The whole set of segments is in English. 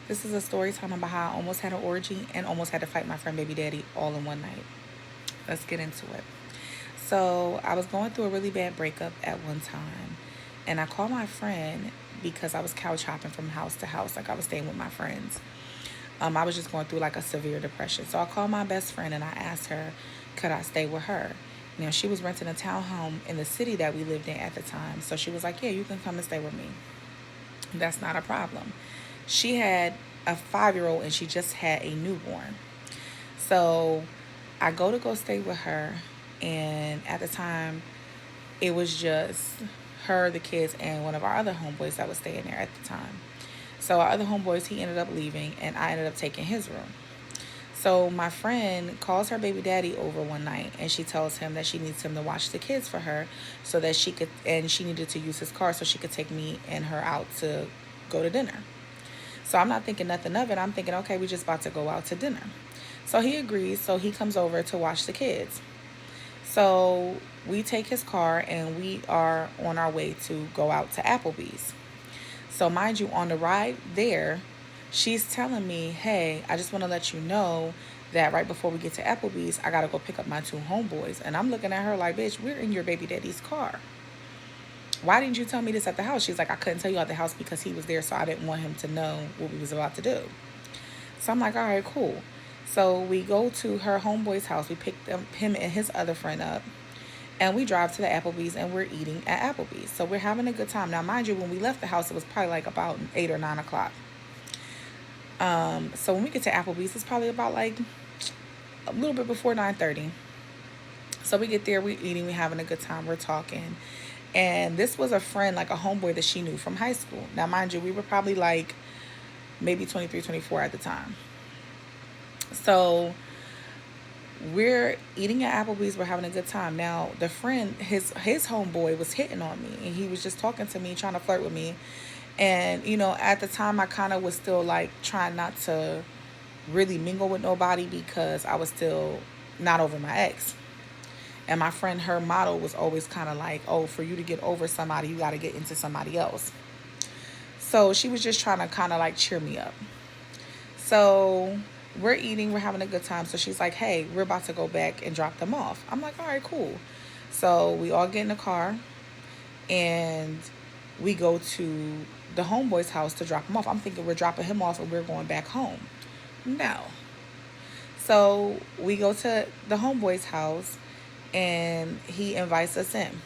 This is a story time about how I almost had an orgy and almost had to fight my friend baby daddy all in one night. Let's get into it. So I was going through a really bad breakup at one time, and I called my friend because I was couch hopping from house to house, like I was staying with my friends. I was just going through like a severe depression. So I called my best friend and I asked her, could I stay with her? She was renting a townhome in the city that we lived in at the time. So she was like, yeah, you can come and stay with me. That's not a problem. She had a 5 year old and she just had a newborn. So I go stay with her. And at the time, it was just her, the kids, and one of our other homeboys that was staying there at the time. So our other homeboys, he ended up leaving, and I ended up taking his room. So my friend calls her baby daddy over one night, and she tells him that she needs him to watch the kids for her, so that she could, and she needed to use his car so she could take me and her out to go to dinner. So I'm not thinking nothing of it. I'm thinking, okay, we just about to go out to dinner. So he agrees. So he comes over to watch the kids. So we take his car and we are on our way to go out to Applebee's. So, mind you, on the ride there, she's telling me, hey, I just want to let you know that right before we get to Applebee's, I got to go pick up my two homeboys. And I'm looking at her like, bitch, we're in your baby daddy's car. Why didn't you tell me this at the house? She's like, I couldn't tell you at the house because he was there, so I didn't want him to know what we was about to do. So I'm like, all right, cool. So we go to her homeboy's house. We pick him and his other friend up. And we drive to the Applebee's and we're eating at Applebee's. So we're having a good time. Now, mind you, when we left the house, it was probably like about 8 or 9 o'clock. So when we get to Applebee's, it's probably about like a little bit before 9:30. So we get there, we're eating, we're having a good time, we're talking. And this was a friend, like a homeboy that she knew from high school. Now, mind you, we were probably like maybe 23, 24 at the time. So we're eating at Applebee's. We're having a good time. Now, the friend, his homeboy, was hitting on me, and he was just talking to me, trying to flirt with me. And at the time, I kind of was still like trying not to really mingle with nobody because I was still not over my ex. And my friend, her motto was always kind of like, oh, for you to get over somebody, you got to get into somebody else. So she was just trying to kind of like cheer me up. So we're eating, we're having a good time. So she's like, hey, we're about to go back and drop them off. I'm like, all right, cool. So we all get in the car and we go to the homeboy's house to drop him off. I'm thinking we're dropping him off and we're going back home. No. So we go to the homeboy's house and he invites us in.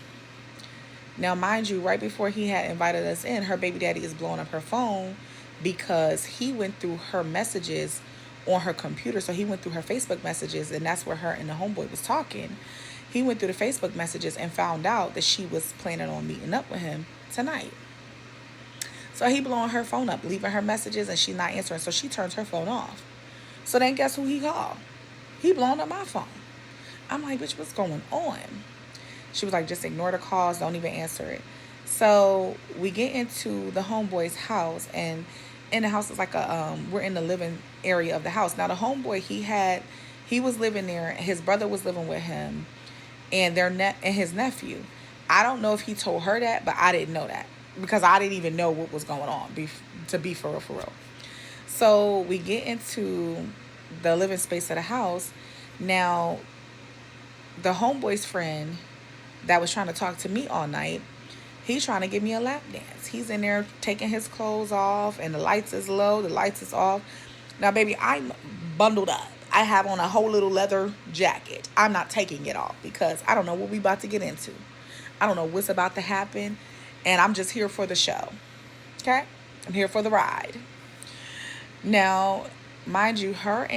Now, mind you, right before he had invited us in, her baby daddy is blowing up her phone because he went through her messages on her computer. So he went through her Facebook messages, and that's where her and the homeboy was talking. He went through the Facebook messages and found out that she was planning on meeting up with him tonight. So he blowing her phone up, leaving her messages, and she's not answering. So she turns her phone off. So then guess who he called? He blowing up my phone. I'm like, bitch, what's going on? She was like, just ignore the calls, don't even answer it. So we get into the homeboy's house, and in the house is like we're in the living area of the house. Now the homeboy, he was living there. His brother was living with him, and and his nephew. I don't know if he told her that, but I didn't know that because I didn't even know what was going on. To be for real, for real. So we get into the living space of the house. Now the homeboy's friend that was trying to talk to me all night, he's trying to give me a lap dance. He's in there taking his clothes off, and the lights is low, the lights is off. Now, baby, I'm bundled up. I have on a whole little leather jacket. I'm not taking it off because I don't know what we about to get into. I don't know what's about to happen, and I'm just here for the show. Okay? I'm here for the ride. Now, mind you, her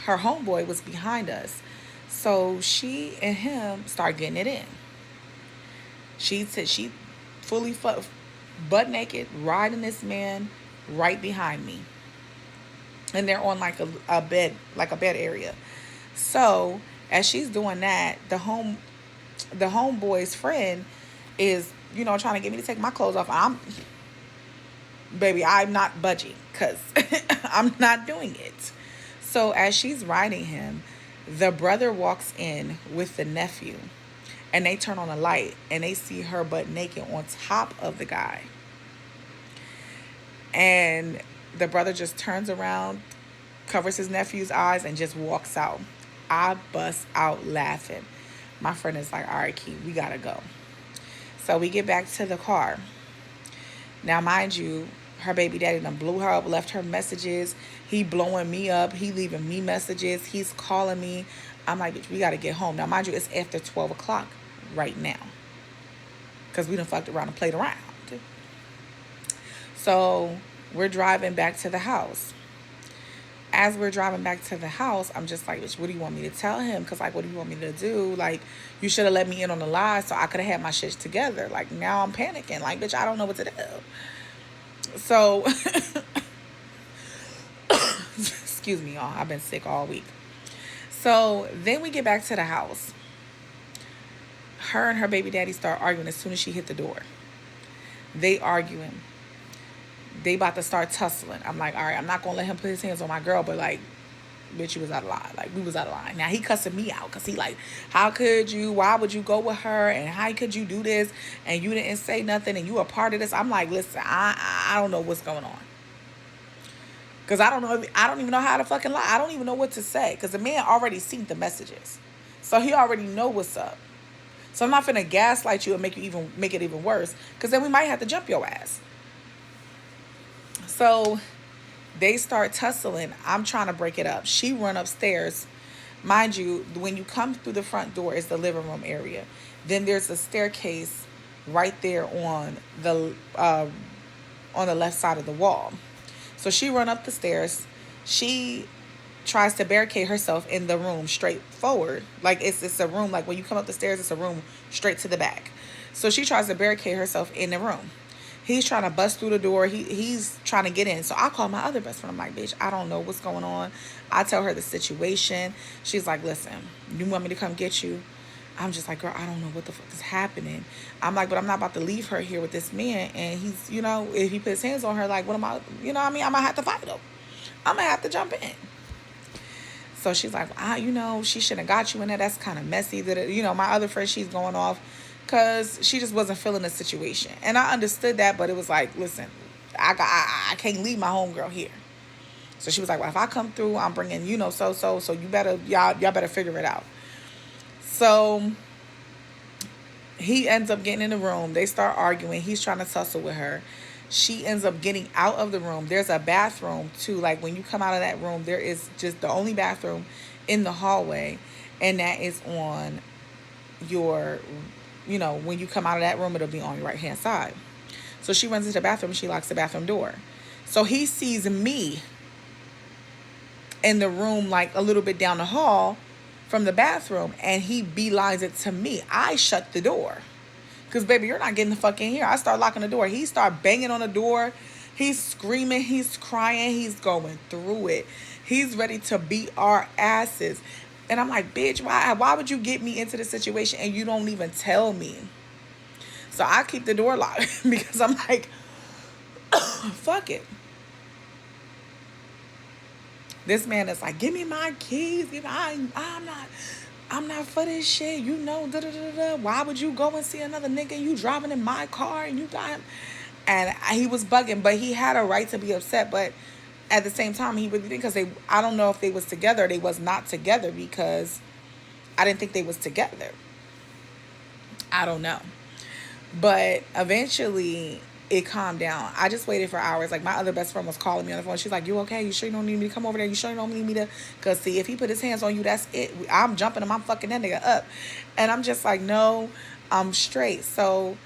homeboy was behind us. So she and him start getting it in. She said she fully butt naked, riding this man right behind me. And they're on like a bed, like a bed area. So as she's doing that, the homeboy's friend is, trying to get me to take my clothes off. I'm not budging because I'm not doing it. So as she's riding him, the brother walks in with the nephew, and they turn on a light and they see her butt naked on top of the guy. And The brother just turns around, covers his nephew's eyes, and just walks out. I bust out laughing. My friend is like, all right, Key, we gotta go. So we get back to the car. Now, mind you, her baby daddy done blew her up, left her messages. He blowing me up. He leaving me messages. He's calling me. I'm like, bitch, we got to get home. Now, mind you, it's after 12 o'clock right now. Because we done fucked around and played around. So we're driving back to the house. As we're driving back to the house, I'm just like, bitch, what do you want me to tell him? Because, like, what do you want me to do? Like, you should have let me in on the lie so I could have had my shit together. Like, now I'm panicking. Like, bitch, I don't know what to do. So, excuse me, y'all. I've been sick all week. So then we get back to the house. Her and her baby daddy start arguing as soon as she hit the door. They arguing. They about to start tussling. I'm like, all right, I'm not going to let him put his hands on my girl, but like, bitch, you was out of line. Like, we was out of line. Now, he cussing me out because he like, how could you? Why would you go with her? And how could you do this? And you didn't say nothing and you a part of this. I'm like, listen, I don't know what's going on. Because I don't even know how to fucking lie. I don't even know what to say. Because the man already seen the messages. So he already know what's up. So I'm not finna gaslight you and make it even worse. Because then we might have to jump your ass. So they start tussling. I'm trying to break it up. She run upstairs. Mind you, when you come through the front door is the living room area. Then there's a staircase right there on the left side of the wall. So she run up the stairs. She tries to barricade herself in the room straight forward. Like it's a room, like when you come up the stairs, it's a room straight to the back. So she tries to barricade herself in the room. He's trying to bust through the door. He's trying to get in. So I call my other best friend. I'm like, bitch, I don't know what's going on. I tell her the situation. She's like, listen, you want me to come get you? I'm just like, girl, I don't know what the fuck is happening. I'm like, but I'm not about to leave her here with this man. And he's, if he puts his hands on her, like, what am I, what I mean? I'm going to have to fight him. I'm going to have to jump in. So she's like, she shouldn't have got you in there. That's kind of messy. My other friend, she's going off because she just wasn't feeling the situation. And I understood that, but it was like, listen, I can't leave my homegirl here. So she was like, well, if I come through, I'm bringing, so you better, y'all better figure it out. So he ends up getting in the room. They start arguing. He's trying to tussle with her. She ends up getting out of the room. There's a bathroom too. Like when you come out of that room, there is just the only bathroom in the hallway. And that is on your, when you come out of that room, it'll be on your right hand side. So she runs into the bathroom. She locks the bathroom door. So he sees me in the room, like a little bit down the hall from the bathroom, and he beelines it to me. I shut the door. Because, baby, you're not getting the fuck in here. I start locking the door. He start banging on the door. He's screaming. He's crying. He's going through it. He's ready to beat our asses. And I'm like, bitch, why would you get me into the situation and you don't even tell me? So I keep the door locked because I'm like, fuck it. This man is like, give me my keys. I'm not for this shit. Why would you go and see another nigga and you driving in my car and you got him? And he was bugging, but he had a right to be upset. But at the same time, he really didn't, because I don't know if they was together. They was not together because I didn't think they was together. I don't know. But eventually it calmed down. I just waited for hours. Like, my other best friend was calling me on the phone. She's like, you okay? You sure you don't need me to come over there? You sure you don't need me to? Because, see, if he put his hands on you, that's it. I'm jumping him. I'm fucking that nigga up. And I'm just like, no, I'm straight. So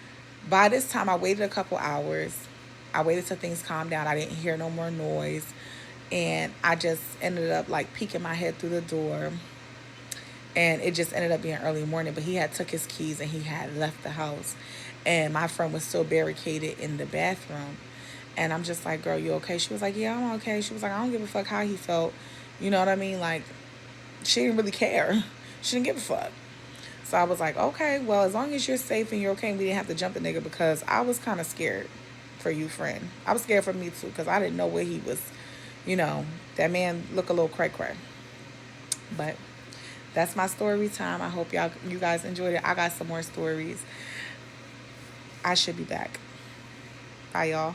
by this time, I waited a couple hours. I waited till things calmed down. I didn't hear no more noise. And I just ended up, like, peeking my head through the door. And it just ended up being early morning. But he had took his keys and he had left the house. And my friend was still barricaded in the bathroom. And I'm just like, girl, you okay? She was like, yeah, I'm okay. She was like, I don't give a fuck how he felt. You know what I mean? Like, she didn't really care. She didn't give a fuck. So I was like, okay, well, as long as you're safe and you're okay, and we didn't have to jump the nigga, because I was kind of scared for you, friend. I was scared for me, too, because I didn't know where he was. That man look a little cray-cray. But that's my story time. I hope you guys enjoyed it. I got some more stories. I should be back. Bye, y'all.